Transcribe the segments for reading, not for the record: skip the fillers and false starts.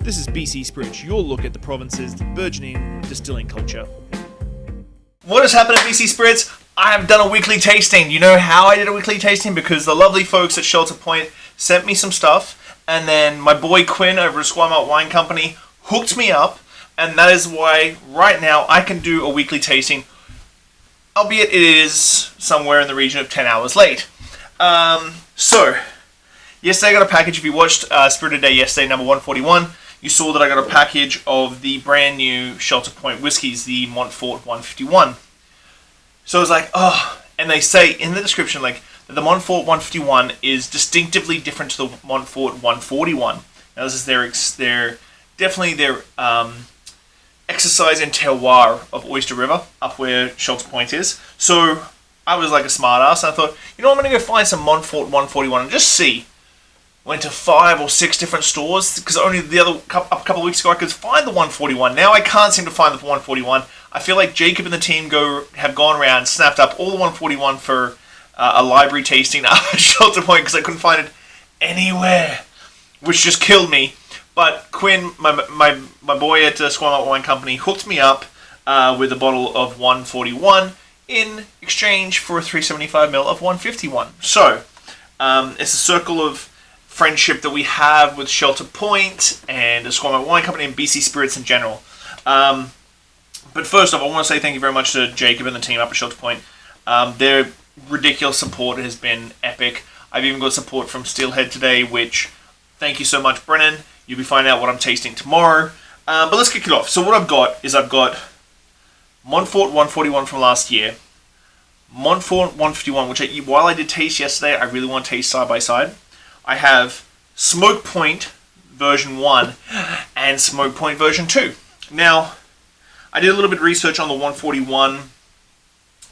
This is BC Spirits, your look at the province's burgeoning distilling culture. What has happened at BC Spirits? I have done a weekly tasting. You know how I did a weekly tasting? Because the lovely folks at Shelter Point sent me some stuff, and then my boy Quinn over at Squamart Wine Company hooked me up, and that is why right now I can do a weekly tasting, albeit it is somewhere in the region of 10 hours late. So, yesterday I got a package. If you watched Spirited Day yesterday, number 141, you saw that I got a package of the brand new Shelter Point whiskies, the Montfort 151. So I was like, oh, and they say in the description like that the Montfort 151 is distinctively different to the Montfort 141. Now this is their exercise in terroir of Oyster River, up where Shelter Point is. So I was like a smart ass, and I thought, you know, I'm going to go find some Montfort 141 and just see. Went to 5 or 6 different stores, because only a couple of weeks ago I could find the 141. Now I can't seem to find the 141. I feel like Jacob and the team have gone around, snapped up all the 141 for a library tasting at Shelter Point, because I couldn't find it anywhere, which just killed me. But Quinn, my boy at Squamart Wine Company, hooked me up with a bottle of 141 in exchange for a 375ml of 151. So it's a circle of friendship that we have with Shelter Point and the Squamart Wine Company and BC Spirits in general. But first off, I want to say thank you very much to Jacob and the team up at Shelter Point. Their ridiculous support has been epic. I've even got support from Steelhead today, which, thank you so much, Brennan. You'll be finding out what I'm tasting tomorrow. But let's kick it off. So what I've got Montfort 141 from last year, Montfort 151, which while I did taste yesterday, I really want to taste side by side. I have Smoke Point version 1 and Smoke Point version 2. Now, I did a little bit of research on the 141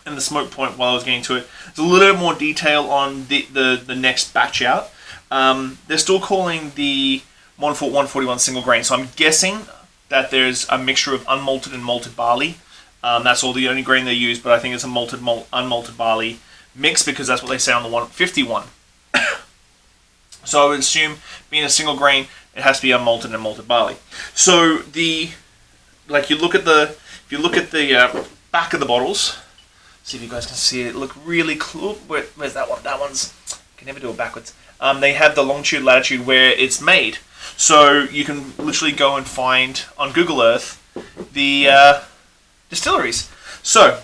and the Smoke Point while I was getting to it. There's a little bit more detail on the next batch out. They're still calling the Montfort 141 single grain, so I'm guessing that there's a mixture of unmalted and malted barley. That's all the only grain they use, but I think it's a unmalted barley mix, because that's what they say on the 151. So I would assume, being a single grain, it has to be unmalted and malted barley. So if you look at the back of the bottles, see if you guys can see it. Look really close. Where's that one? That one's, I can never do it backwards. They have the longitude, latitude where it's made. So you can literally go and find on Google Earth the distilleries. So,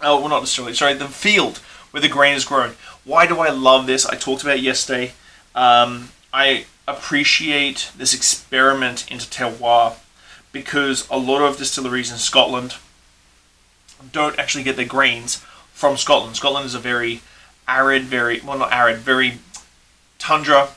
well, not distilleries. Sorry, the field where the grain is grown. Why do I love this? I talked about it yesterday. I appreciate this experiment into terroir, because a lot of distilleries in Scotland don't actually get their grains from Scotland. Scotland is a very arid, very tundra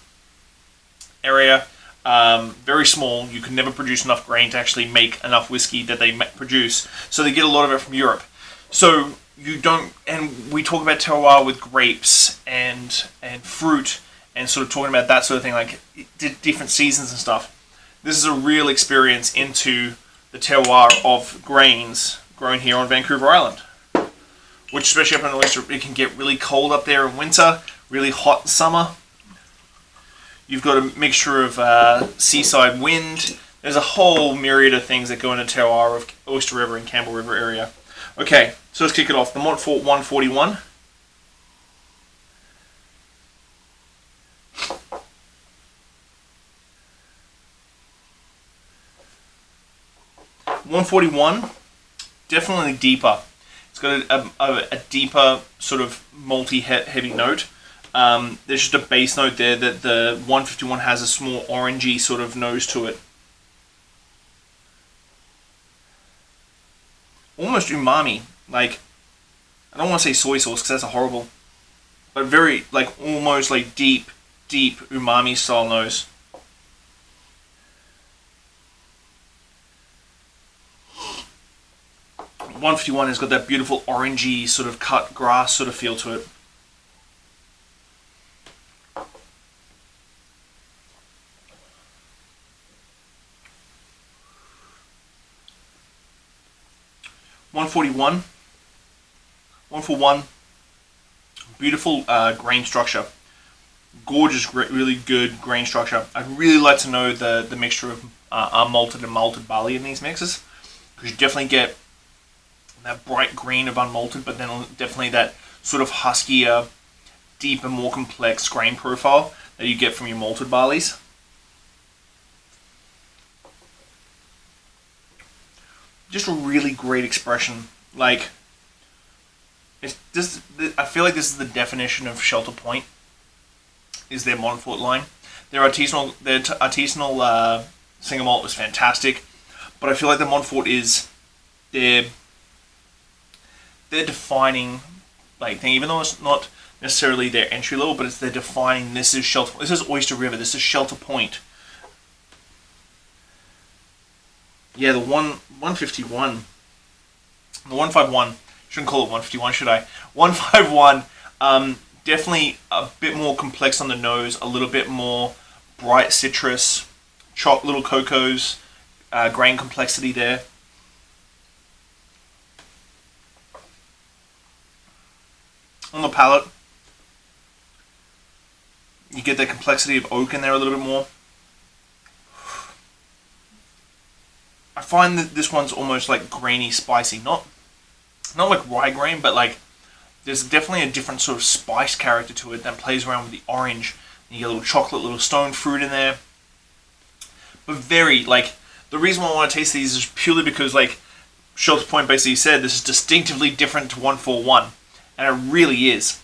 area, very small. You can never produce enough grain to actually make enough whiskey that they produce. So they get a lot of it from Europe. So you don't, and we talk about terroir with grapes and fruit, and sort of talking about that sort of thing, like different seasons and stuff. This is a real experience into the terroir of grains grown here on Vancouver Island, which, especially up in Oyster, it can get really cold up there in winter, really hot in summer. You've got a mixture of seaside wind. There's a whole myriad of things that go into terroir of Oyster River and Campbell River area. Okay, so let's kick it off. The Montfort 141. Definitely deeper. It's got a deeper sort of malty heavy note. There's just a base note there that the 151 has a small orangey sort of nose to it. Almost umami. Like, I don't want to say soy sauce because that's a horrible, but very, like, almost like deep umami style nose. The 151 has got that beautiful orangey sort of cut grass sort of feel to it. One for one, beautiful grain structure. Gorgeous, really good grain structure. I'd really like to know the mixture of unmalted and malted barley in these mixes, because you definitely get that bright green of unmalted, but then definitely that sort of huskier, deeper, more complex grain profile that you get from your malted barleys. Just a really great expression. Like, it's this. I feel like this is the definition of Shelter Point. Is their Montfort line. Their artisanal single malt was fantastic, but I feel like the Montfort is their defining like thing. Even though it's not necessarily their entry level, but it's their defining. This is Shelter. This is Oyster River. This is Shelter Point. Yeah, the 151, the 151. Shouldn't call it 151, should I? 151. Definitely a bit more complex on the nose, a little bit more bright citrus, little cocos, grain complexity there. On the palate, you get the complexity of oak in there a little bit more. I find that this one's almost like grainy, spicy, not like rye grain, but like there's definitely a different sort of spice character to it that plays around with the orange. And you get a little chocolate, little stone fruit in there. But very, like, the reason why I want to taste these is purely because, like, Shelter Point basically said this is distinctively different to 141. And it really is.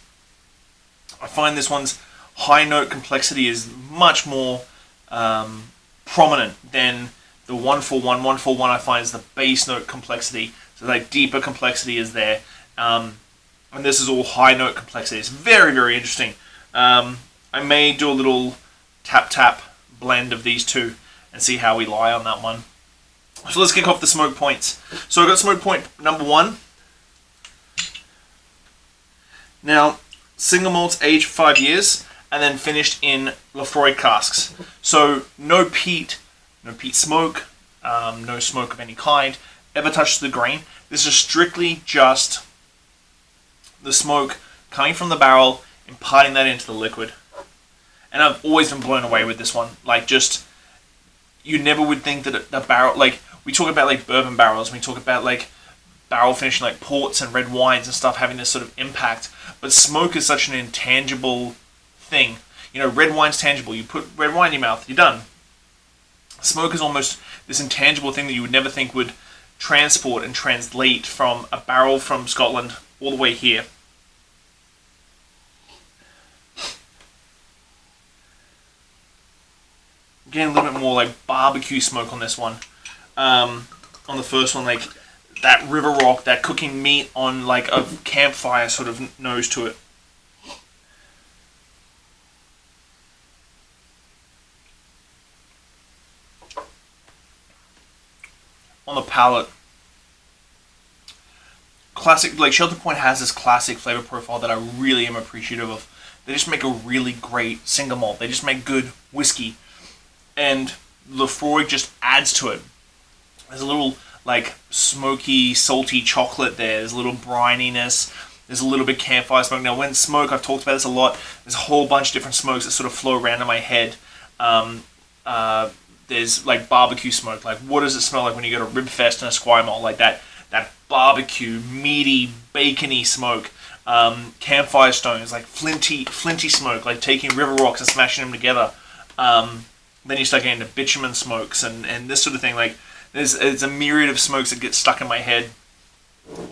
I find this one's high note complexity is much more prominent than the 141. 141 I find is the base note complexity. So, like, deeper complexity is there. And this is all high note complexity. It's very, very interesting. I may do a little tap blend of these two and see how we lie on that one. So let's kick off the smoke points. So I've got smoke point number 1. Now, single malts aged 5 years and then finished in Lefroy casks. So no peat smoke, no smoke of any kind ever touched the grain. This is strictly just the smoke coming from the barrel, imparting that into the liquid. And I've always been blown away with this one. Like, just, you never would think that a barrel, like, we talk about, like, bourbon barrels, we talk about, like, barrel finishing, like, ports and red wines and stuff having this sort of impact. But smoke is such an intangible thing. You know, red wine's tangible. You put red wine in your mouth, you're done. Smoke is almost this intangible thing that you would never think would transport and translate from a barrel from Scotland all the way here. Getting a little bit more like barbecue smoke on this one. On the first one, like that river rock, that cooking meat on like a campfire sort of nose to it. On the palate, classic, like Shelter Point has this classic flavor profile that I really am appreciative of. They just make a really great single malt. They just make good whiskey. And Lefroy just adds to it. There's a little, like, smoky, salty chocolate there. There's a little brininess. There's a little bit campfire smoke. Now, when smoke, I've talked about this a lot. There's a whole bunch of different smokes that sort of flow around in my head. There's, like, barbecue smoke. Like, what does it smell like when you go to Rib Fest and a Squire Malt? Like, that barbecue, meaty, bacony smoke. Campfire stones, like flinty smoke, like taking river rocks and smashing them together. Then you start getting into bitumen smokes and this sort of thing. Like, there's a myriad of smokes that get stuck in my head.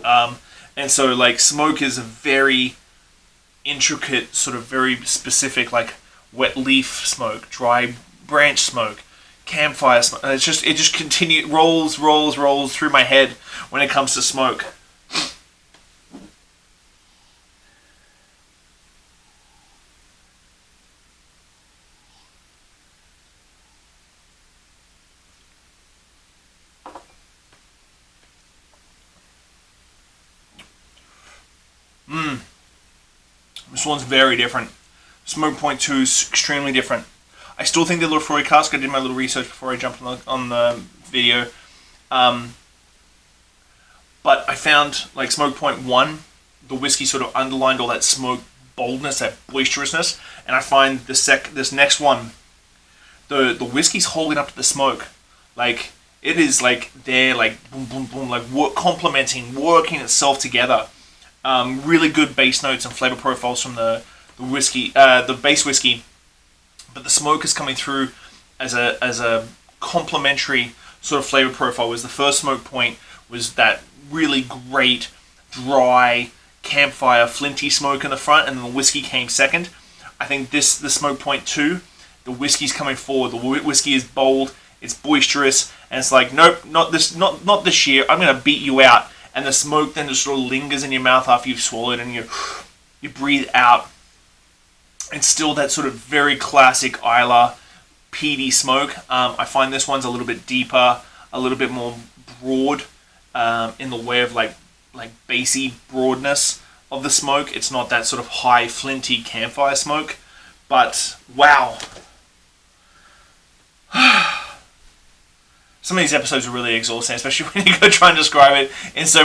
And so, like, smoke is a very intricate, sort of very specific, like, wet leaf smoke, dry branch smoke, campfire smoke. And it just continues, rolls through my head when it comes to smoke. This one's very different. Smoke Point 2 is extremely different. I still think the Lefroy cask, I did my little research before I jumped on the video. But I found, like, Smoke Point 1, the whiskey sort of underlined all that smoke boldness, that boisterousness. And I find this next one, the whiskey's holding up to the smoke. Like, it is like there, like boom, boom, boom, like complementing, working itself together. Really good base notes and flavor profiles from the whiskey, the base whiskey, but the smoke is coming through as a complementary sort of flavor profile. Was the first smoke point was that really great dry campfire flinty smoke in the front, and then the whiskey came second. I think the smoke point 2, the whiskey's coming forward. The whiskey is bold, it's boisterous, and it's like, nope, not this year. I'm gonna beat you out. And the smoke then just sort of lingers in your mouth after you've swallowed, and you breathe out. And still that sort of very classic Islay peaty smoke. I find this one's a little bit deeper, a little bit more broad in the way of like bassy broadness of the smoke. It's not that sort of high flinty campfire smoke, but wow. Some of these episodes are really exhausting, especially when you go try and describe it in so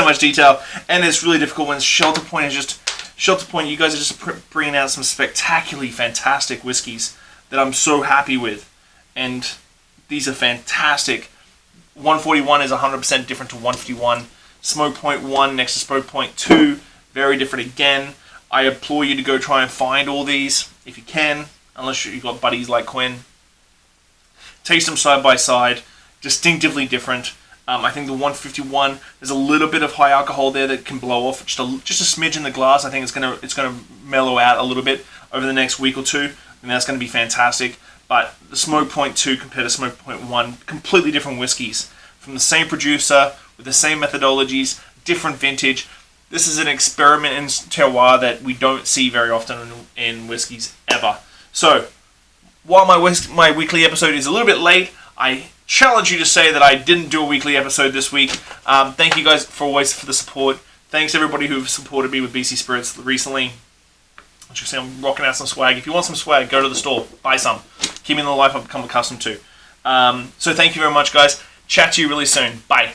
much detail, and it's really difficult when Shelter Point is just Shelter Point. You guys are just bringing out some spectacularly fantastic whiskies that I'm so happy with, and these are fantastic. 141 is 100% different to 151. Smoke Point 1 next to Smoke Point 2, very different again. I implore you to go try and find all these if you can, unless you've got buddies like Quinn. Taste them side by side. Distinctively different. I think the 151, there's a little bit of high alcohol there that can blow off just a smidge in the glass. I think it's gonna mellow out a little bit over the next week or two, and that's going to be fantastic. But the Smoke Point 2 compared to Smoke Point 1, completely different whiskies from the same producer with the same methodologies, different vintage. This is an experiment in terroir that we don't see very often in whiskies ever. So while my weekly episode is a little bit late, I challenge you to say that I didn't do a weekly episode this week. Thank you guys for the support. Thanks everybody who've supported me with BC Spirits recently. As you see, I'm rocking out some swag. If you want some swag, go to the store, buy some. Keep me in the life I've become accustomed to. So thank you very much, guys. Chat to you really soon. Bye.